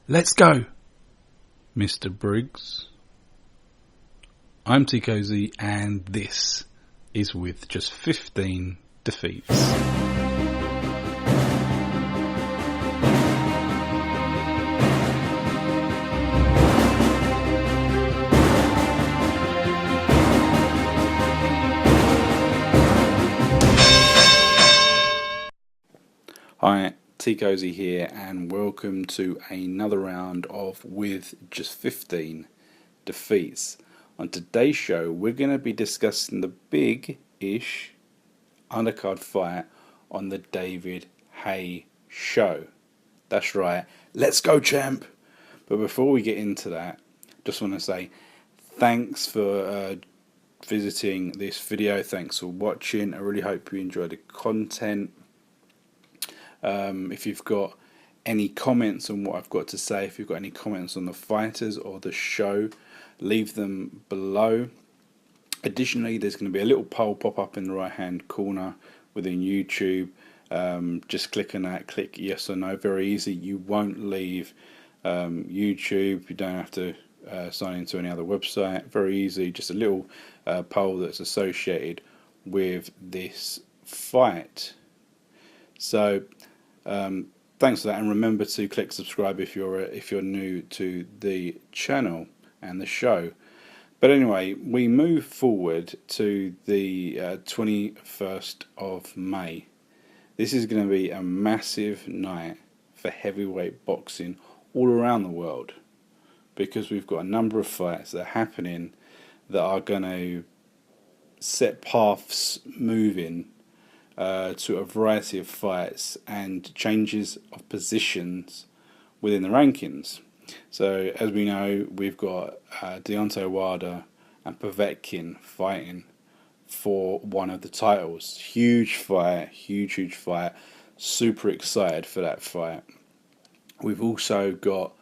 Let's go, Mr. Briggs. I'm Teekosey, and this is with just 15 defeats. Hi, Teekosey here, and welcome to another round of With Just 15 Defeats. On today's show, we're going to be discussing the big-ish undercard fight on the David Haye show. That's right, let's go, champ! But before we get into that, just want to say thanks for visiting this video. Thanks for watching. I really hope you enjoy the content. If you've got any comments on what I've got to say, if you've got any comments on the fighters or the show, leave them below. Additionally, there's going to be a little poll pop up in the right hand corner within YouTube. Just click on that, click yes or no, very easy. You won't leave YouTube, you don't have to sign into any other website, very easy, just a little poll that's associated with this fight. So thanks for that, and remember to click subscribe if you're new to the channel and the show. But anyway, we move forward to the 21st of May. This is going to be a massive night for heavyweight boxing all around the world, because we've got a number of fights that are happening that are going to set paths moving to a variety of fights and changes of positions within the rankings. So as we know, we've got Deontay Wilder and Povetkin fighting for one of the titles. Huge fight, huge fight. Super excited for that fight. We've also got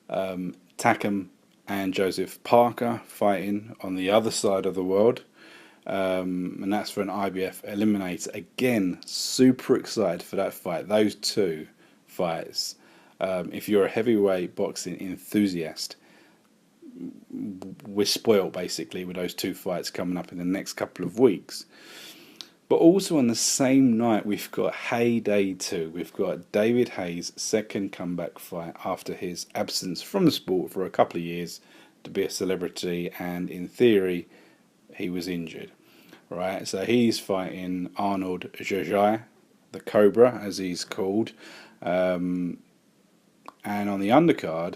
Takam and Joseph Parker fighting on the other side of the world. And that's for an IBF Eliminator. Again, super excited for that fight. Those two fights. If you're a heavyweight boxing enthusiast, we're spoiled basically with those two fights coming up in the next couple of weeks. But also on the same night, we've got Haye Day 2. We've got David Haye's second comeback fight after his absence from the sport for a couple of years to be a celebrity, and in theory, he was injured. Right, so he's fighting Arnold Jajai, the Cobra, as he's called. And on the undercard,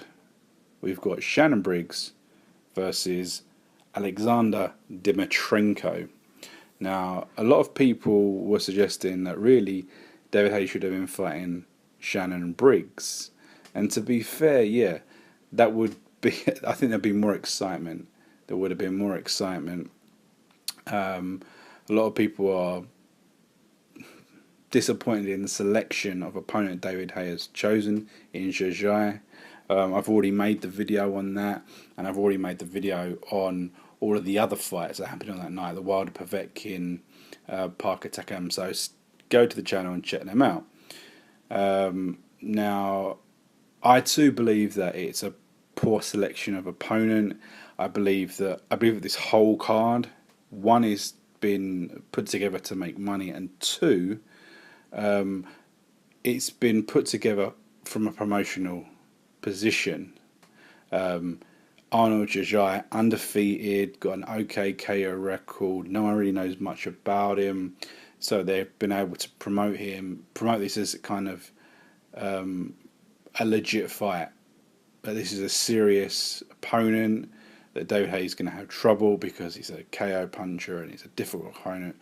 we've got Shannon Briggs versus Alexander Dimitrenko. Now, a lot of people were suggesting that really David Haye should have been fighting Shannon Briggs. And to be fair, yeah, that would be, I think there'd be more excitement. There would have been more excitement. A lot of people are disappointed in the selection of opponent David Haye has chosen in Jajai. I've already made the video on that, and I've already made the video on all of the other fights that happened on that night, the Wilder Povetkin, Parker Takam. So go to the channel and check them out. Now, I too believe that it's a poor selection of opponent. I believe that this whole card, one, is been put together to make money, and two, it's been put together from a promotional position. Arnold Jajai, undefeated, got an okay KO record. No one really knows much about him, so they've been able to promote this as a kind of a legit fight. But this is a serious opponent that David Haye is going to have trouble because he's a KO puncher and he's a difficult opponent.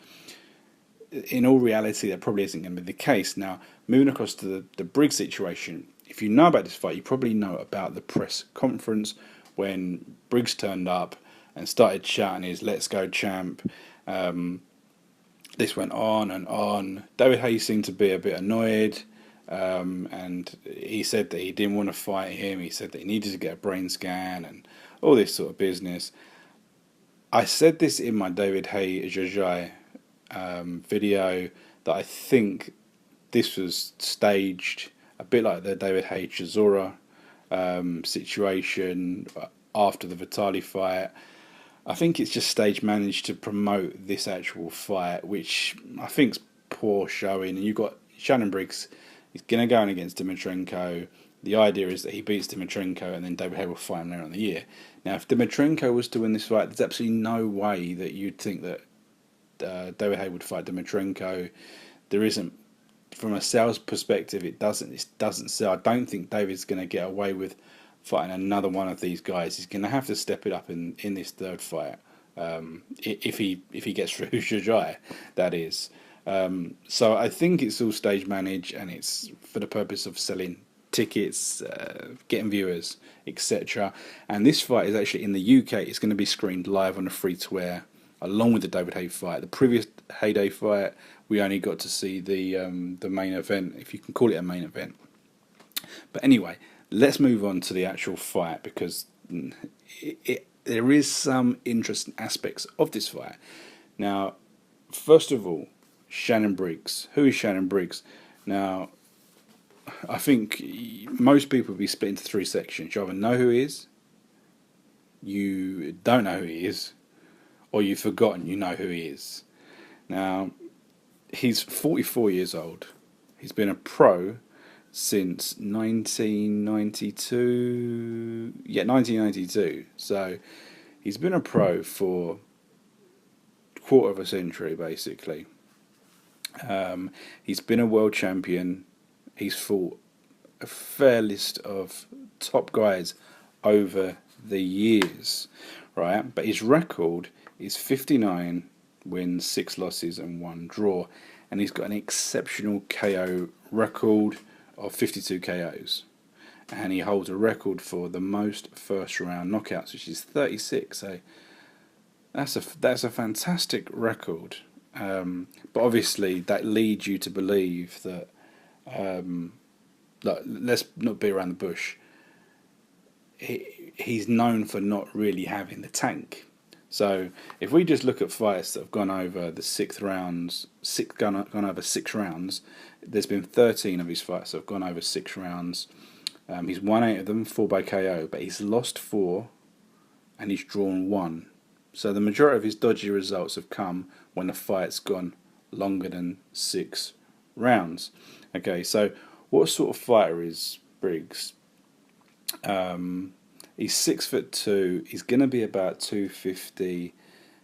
In all reality, that probably isn't going to be the case. Now, moving across to the Briggs situation, if you know about this fight, you probably know about the press conference when Briggs turned up and started shouting his "Let's go, champ." This went on and on. David Haye seemed to be a bit annoyed, and he said that he didn't want to fight him. He said that he needed to get a brain scan and all this sort of business. I said this in my David Haye Jajai video, that I think this was staged, a bit like the David Haye Chisora situation after the Vitali fight. I think it's just stage managed to promote this actual fight, which I think's poor showing. And you've got Shannon Briggs. He's going to go in against Dimitrenko. The idea is that he beats Dimitrenko and then David Haye will fight him later on the year. Now, if Dimitrenko was to win this fight, there's absolutely no way that you'd think that David Haye would fight Dimitrenko. There isn't, from a sales perspective, it doesn't sell. I don't think David's going to get away with fighting another one of these guys. He's going to have to step it up in this third fight, if he gets through Shajai, that is. So I think it's all stage managed, and it's for the purpose of selling tickets, getting viewers, etc. And this fight is actually in the UK. It's going to be screened live on a free-to-air, along with the David Haye fight. The previous Heyday fight, we only got to see the main event, if you can call it a main event. But anyway, let's move on to the actual fight, because there is some interesting aspects of this fight. Now, first of all, Shannon Briggs. Who is Shannon Briggs? Now, I think most people will be split into three sections. You either know who he is, you don't know who he is, or you've forgotten you know who he is. Now, he's 44 years old. He's been a pro since 1992. Yeah, 1992. So he's been a pro for a quarter of a century, basically. He's been a world champion. He's fought a fair list of top guys over the years, right? But his record is 59 wins, 6 losses and 1 draw. And he's got an exceptional KO record of 52 KOs. And he holds a record for the most first round knockouts, which is 36. So that's a fantastic record. But obviously that leads you to believe that, let's not beat around the bush, he's known for not really having the tank. So if we just look at fights that have gone over the 6 rounds, gone over 6 rounds, there's been 13 of his fights that have gone over 6 rounds. He's won 8 of them, 4 by KO, but he's lost 4 and he's drawn 1. So the majority of his dodgy results have come when the fight's gone longer than 6 rounds. Okay, so what sort of fighter is Briggs? He's 6'2". He's going to be about 250.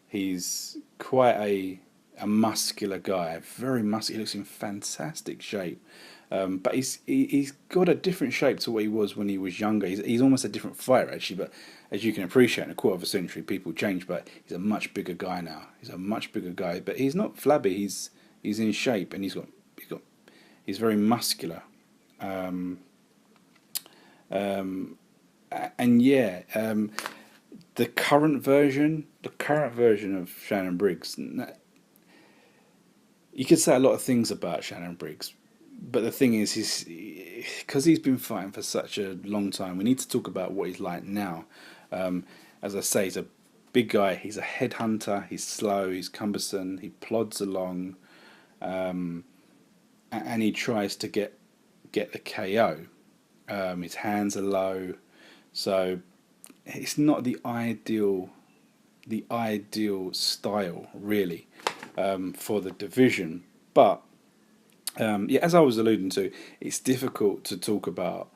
He's quite a muscular guy, very muscular. He looks in fantastic shape. But he's got a different shape to what he was when he was younger. He's almost a different fighter, actually. But as you can appreciate, in a quarter of a century, people change. But he's a much bigger guy now. He's a much bigger guy. But he's not flabby. He's in shape, and he's very muscular. And yeah, the current version of Shannon Briggs, you could say a lot of things about Shannon Briggs, but the thing is, because he's been fighting for such a long time, we need to talk about what he's like now. As I say, he's a big guy, he's a headhunter, he's slow, he's cumbersome, he plods along, and he tries to get the KO. His hands are low, so it's not the ideal style really for the division. But yeah, as I was alluding to, it's difficult to talk about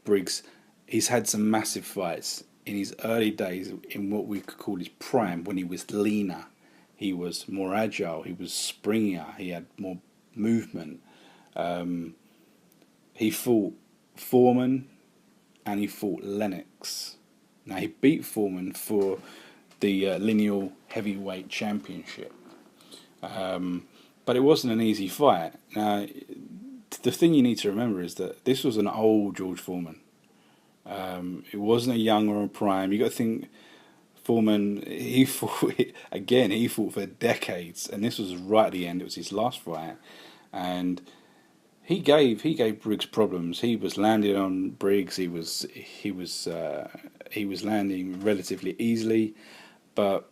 Briggs. He's had some massive fights in his early days, in what we could call his prime, when he was leaner. He was more agile, he was springier, he had more movement. He fought Foreman and he fought Lennox. Now, he beat Foreman for the lineal heavyweight championship, but it wasn't an easy fight. Now, the thing you need to remember is that this was an old George Foreman. It wasn't a young or a prime. You got to think, Foreman, he fought for decades, and this was right at the end. It was his last fight, and he gave Briggs problems. He was landing on Briggs. He was landing relatively easily, but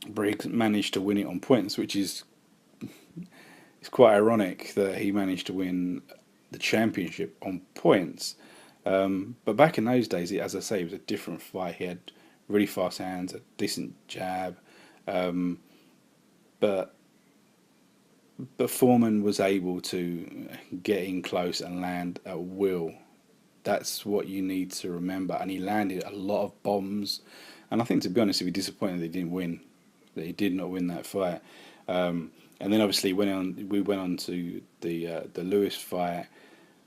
Briggs managed to win it on points, which is, it's quite ironic that he managed to win the championship on points. But back in those days, as I say, it was a different fight. He had really fast hands, a decent jab, um, but Foreman was able to get in close and land at will. That's what you need to remember. And he landed a lot of bombs. And I think, to be honest, he'd be disappointed that he didn't win, that he did not win that fight. And then obviously we went on to the Lewis fight.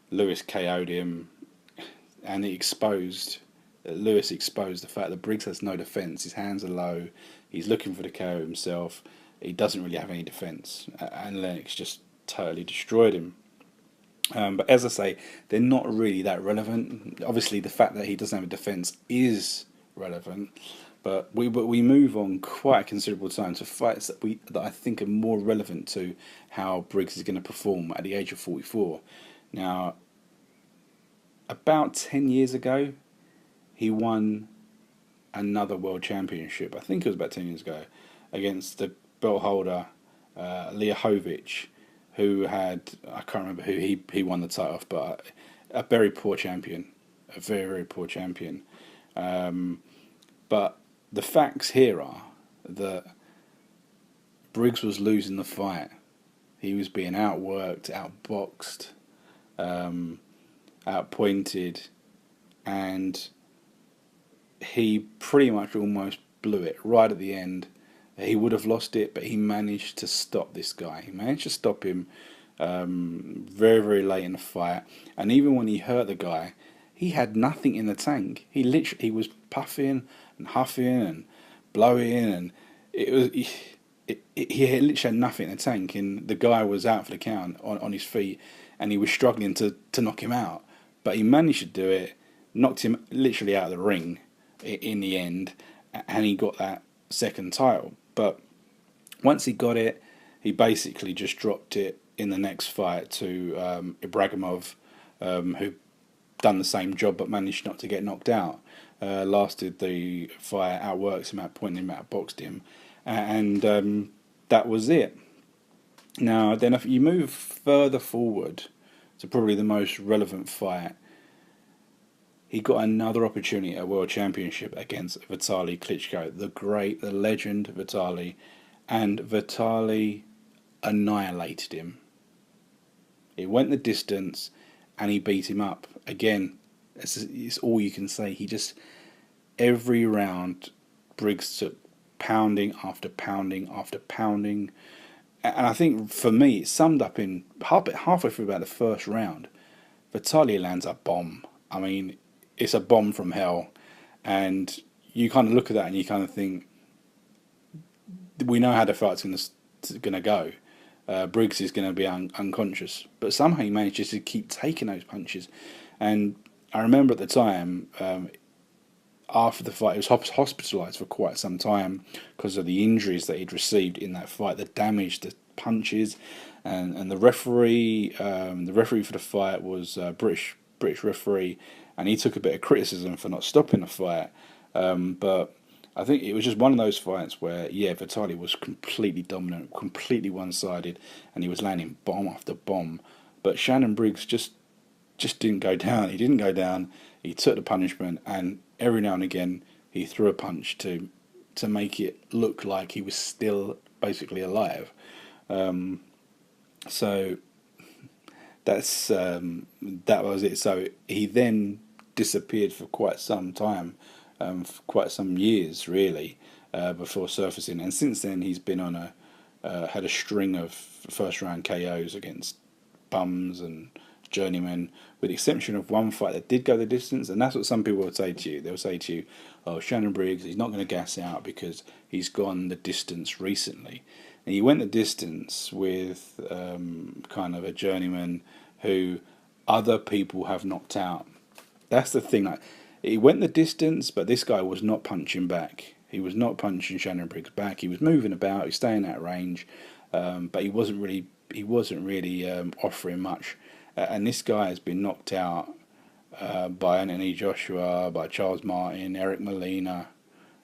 Lewis KO'd him, and Lewis exposed the fact that Briggs has no defence. His hands are low. He's looking for the KO himself. He doesn't really have any defence, and Lennox just totally destroyed him. But as I say, they're not really that relevant. Obviously, the fact that he doesn't have a defence is relevant, but we move on quite a considerable time to fights that I think are more relevant to how Briggs is going to perform at the age of 44. Now, about 10 years ago, he won another world championship. I think it was about 10 years ago, against the belt holder Liahovic, who had, I can't remember who he won the title off, but a very poor champion, a very, very poor champion. But the facts here are that Briggs was losing the fight. He was being outworked, outboxed, outpointed, and he pretty much almost blew it right at the end. He would have lost it, but he managed to stop this guy. He managed to stop him very, very late in the fight. And even when he hurt the guy, he had nothing in the tank. He was puffing and huffing and blowing, and he literally had nothing in the tank. And the guy was out for the count on his feet, and he was struggling to knock him out. But he managed to do it, knocked him literally out of the ring in the end, and he got that second title. But once he got it, he basically just dropped it in the next fight to Ibragimov, who done the same job but managed not to get knocked out. Lasted the fight, outworked him, outpointed him, outboxed him, and that was it. Now, then, if you move further forward to probably the most relevant fight, he got another opportunity at a World Championship against Vitaly Klitschko, the legend Vitaly, and Vitaly annihilated him. He went the distance, and he beat him up. Again, it's all you can say. Every round, Briggs took pounding after pounding after pounding. And I think, for me, it summed up in halfway through about the first round. Vitaly lands a bomb. I mean, it's a bomb from hell. And you kind of look at that and you kind of think, we know how the fight's going to go. Briggs is going to be unconscious. But somehow he manages to keep taking those punches. And I remember at the time, after the fight, he was hospitalised for quite some time because of the injuries that he'd received in that fight, the damage, the punches, and the referee. The referee for the fight was a British referee, and he took a bit of criticism for not stopping the fight. But I think it was just one of those fights where, Vitaly was completely dominant, completely one-sided, and he was landing bomb after bomb. But Shannon Briggs just didn't go down. He didn't go down. He took the punishment, and every now and again he threw a punch to make it look like he was still basically alive. So that was it. So he then disappeared for quite some time, for quite some years really, before surfacing. And since then he's been on had a string of first round KOs against bums and journeymen, with the exception of one fight that did go the distance. And that's what some people would say to you. They'll say to you, oh, Shannon Briggs, he's not going to gas out because he's gone the distance recently. And he went the distance with kind of a journeyman who other people have knocked out. That's the thing. Like, he went the distance, but this guy was not punching back. He was not punching Shannon Briggs back. He was moving about. He was staying out of range, but he wasn't really offering much. And this guy has been knocked out by Anthony Joshua, by Charles Martin, Eric Molina.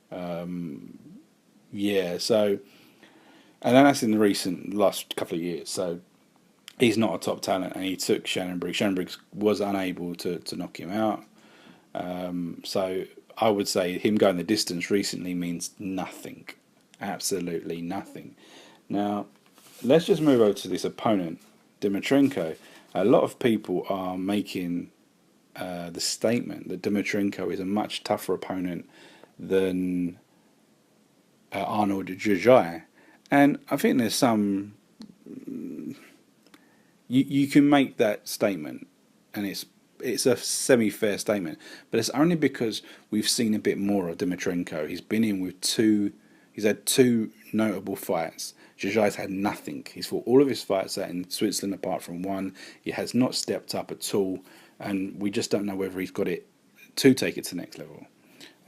So, and then that's in the last couple of years. So he's not a top talent, and he took Shannon Briggs. Shannon Briggs was unable to knock him out. So I would say him going the distance recently means nothing, absolutely nothing. Now, let's just move over to this opponent, Dimitrenko. A lot of people are making the statement that Dimitrenko is a much tougher opponent than Arnold Jajai. And I think there's some. You can make that statement, and it's a semi-fair statement, but it's only because we've seen a bit more of Dimitrenko. He's been in with he's had two notable fights. Jajai's had nothing. He's fought all of his fights out in Switzerland apart from one. He has not stepped up at all, and we just don't know whether he's got it to take it to the next level.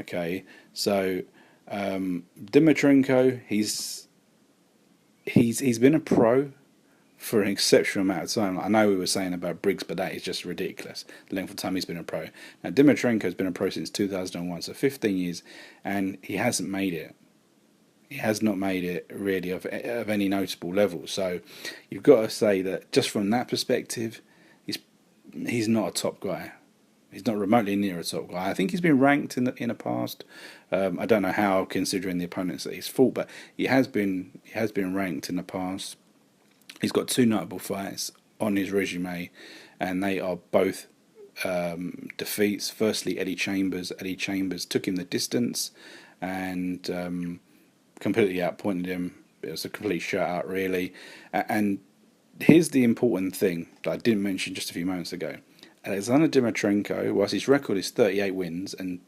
Okay, so Dimitrenko, he's been a pro for an exceptional amount of time. I know we were saying about Briggs, but that is just ridiculous, the length of time he's been a pro. Now, Dimitrenko's been a pro since 2001, so 15 years, and he hasn't made it. He has not made it really of any notable level. So you've got to say that just from that perspective, he's not a top guy. He's not remotely near a top guy. I think he's been ranked in the past. I don't know how, considering the opponents that he's fought, but he has been ranked in the past. He's got two notable fights on his resume, and they are both defeats. Firstly, Eddie Chambers. Eddie Chambers took him the distance and completely outpointed him. It was a complete shutout, really. And here's the important thing that I didn't mention just a few moments ago. Alexander Dimitrenko, whilst his record is 38 wins and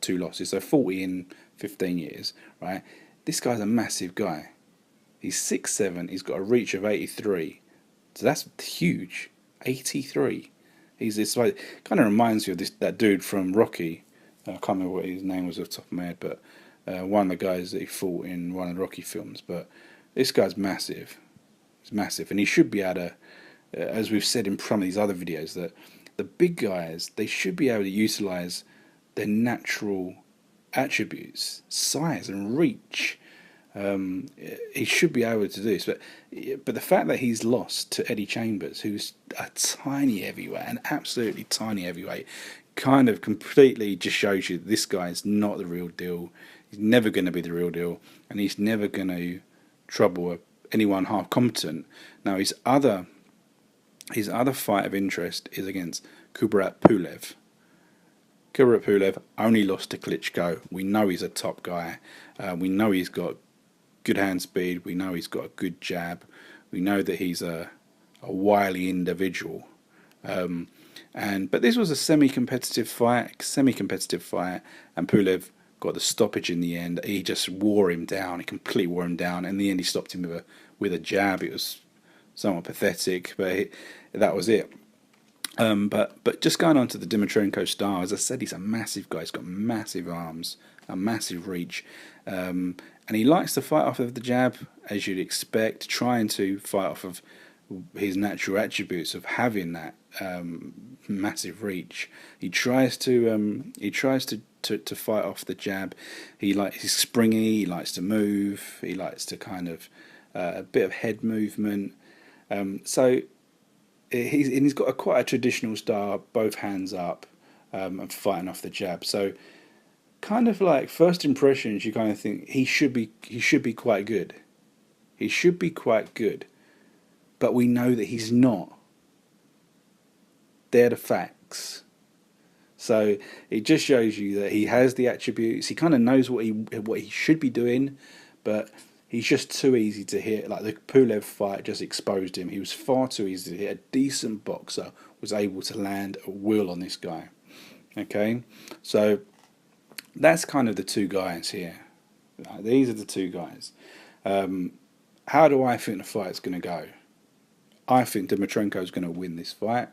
2 losses, so 40 in 15 years, right? This guy's a massive guy. He's 6'7", he's got a reach of 83. So that's huge. 83. He's this, like, kind of reminds you of that dude from Rocky. I can't remember what his name was off the top of my head, but one of the guys that he fought in one of the Rocky films. But this guy's massive. He's massive. And he should be able to, as we've said in some of these other videos, that the big guys, they should be able to utilise their natural attributes, size and reach. He should be able to do this, but the fact that he's lost to Eddie Chambers, who's a tiny heavyweight, an absolutely tiny heavyweight, kind of completely just shows you this guy's not the real deal. He's never going to be the real deal, and he's never going to trouble anyone half competent. Now his other fight of interest is against Kubrat Pulev. Kubrat Pulev only lost to Klitschko. We know he's a top guy. We know he's got good hand speed. We know he's got a good jab. We know that he's a wily individual. But this was a semi-competitive fight, and Pulev got the stoppage in the end. He just wore him down. He completely wore him down. In the end, he stopped him with a jab. It was somewhat pathetic, but that was it. But just going on to the Dimitrenko style, as I said, he's a massive guy. He's got massive arms, a massive reach, and he likes to fight off of the jab, as you'd expect, trying to fight off of his natural attributes of having that massive reach. He tries to fight off the jab. He's springy. He likes to move. He likes to kind of a bit of head movement. He's got quite a traditional style, both hands up, and fighting off the jab. So, kind of like first impressions, you kind of think he should be quite good. He should be quite good, but we know that he's not. They're the facts. So it just shows you that he has the attributes. He kind of knows what he should be doing, but he's just too easy to hit. Like the Pulev fight just exposed him. He was far too easy to hit. A decent boxer was able to land a will on this guy. Okay, so that's kind of the two guys here. These are the two guys. How do I think the fight's going to go? I think Dimitrenko's going to win this fight.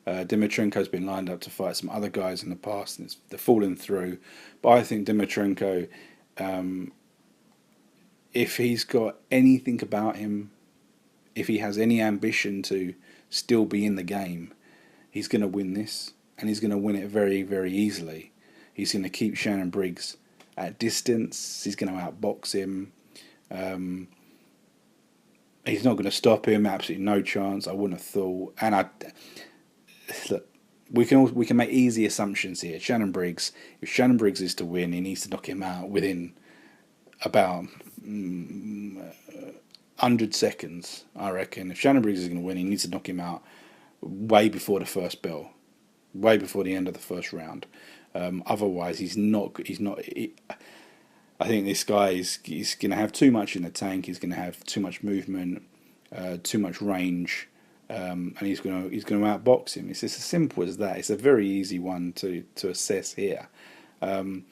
Dimitrenko's been lined up to fight some other guys in the past, and they're falling through. But I think Dimitrenko, if he's got anything about him, if he has any ambition to still be in the game, he's going to win this, and he's going to win it very, very easily. He's going to keep Shannon Briggs at distance. He's going to outbox him. He's not going to stop him. Absolutely no chance. I wouldn't have thought. And look, we can make easy assumptions here. Shannon Briggs. If Shannon Briggs is to win, he needs to knock him out within about 100 seconds. I reckon. If Shannon Briggs is going to win, he needs to knock him out way before the first bell, way before the end of the first round. Otherwise, he's not. I think this guy he's going to have too much in the tank. He's going to have too much movement, too much range, and he's going to outbox him. It's just as simple as that. It's a very easy one to assess here, and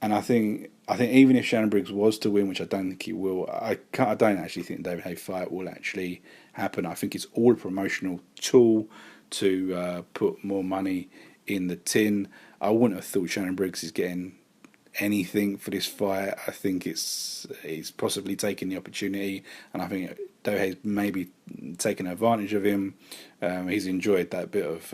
I think even if Shannon Briggs was to win, which I don't think he will, I don't actually think the David Haye fight will actually happen. I think it's all a promotional tool to put more money in the tin. I wouldn't have thought Shannon Briggs is getting anything for this fight. I think he's possibly taking the opportunity, and I think David Haye's maybe taken advantage of him. He's enjoyed that bit of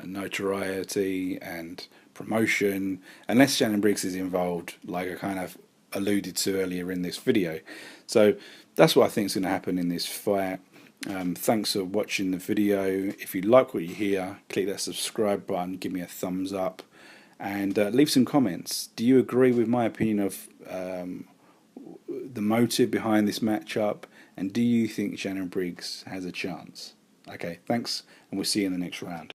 notoriety and promotion, unless Shannon Briggs is involved, like I kind of alluded to earlier in this video. So that's what I think is going to happen in this fight. Thanks for watching the video. If you like what you hear, click that subscribe button, give me a thumbs up, and leave some comments. Do you agree with my opinion of the motive behind this matchup, and do you think Shannon Briggs has a chance? Okay, thanks, and we'll see you in the next round.